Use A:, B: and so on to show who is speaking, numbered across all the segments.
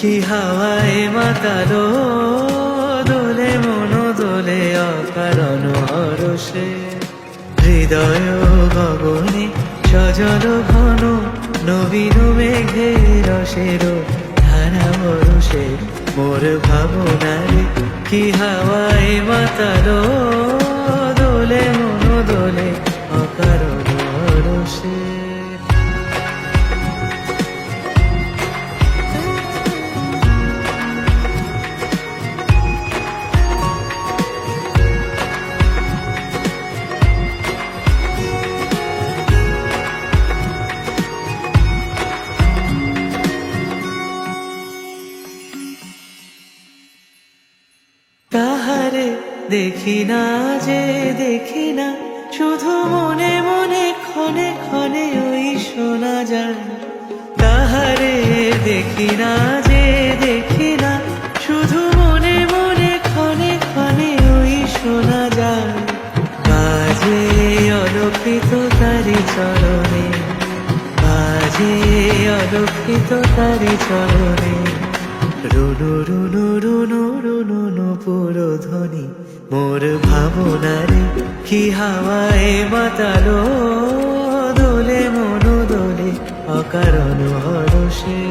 A: কি হাওয়ায় মাতালো দোলে মন দোলে অকারণ হরষে হৃদয় গগনে সজল ঘন নবীন মেঘের রসের ধারা বরষে মোর ভাবনারে কি হাওয়ায় মাতালো দোলে মন দোলে অকারণ হরষে। তাহারে দেখি না যে দেখি না শুধু মনে মনে ক্ষণে ক্ষণে ওই শোনা যায়। তাহারে দেখি না যে দেখি না শুধু মনে মনে ক্ষণে ক্ষণে ওই শোনা যায়। বাজে অলক্ষিত তারি চরণে বাজে অলক্ষিত তারি চরণে রুনু রুনু রুনু রুনু নুপুর ধ্বনি মোর ভাবনারে কি হাওয়ায় মাতালো দোলে মন দোলে অকারণ হরষে।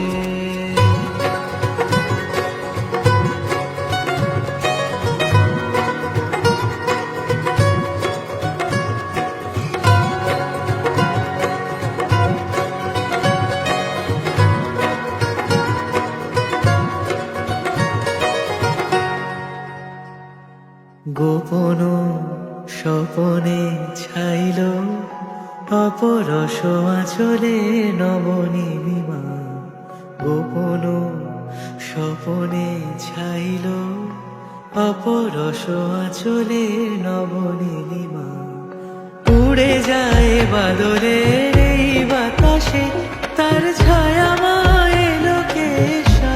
A: গোপন স্বপনে ছাইল অপরস আঁচলে নবনীলিমা। গোপন স্বপনে ছাইল অপরস আঁচলে নবনীলিমা। উড়ে যায় বাদলের এই বাতাসে তার ছায়া মায়ে লোকে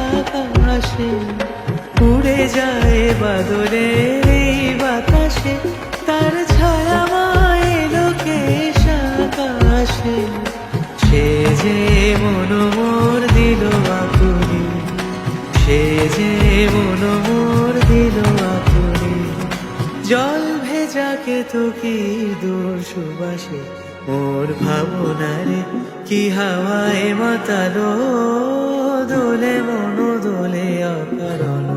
A: আকাশে। উড়ে যায় বাদলের এই বাতাসে তার ছায়া মায়ে লোকে আকাশে। সে যে মন মোর দিল আকুলি সে যে মন মোর দিল আকুলি। জল ভেজাকে তো কি দূর সুবাসে মোর ভাবনারে কি হাওয়ায় মাতালো দোলে মন দোলে অকারণ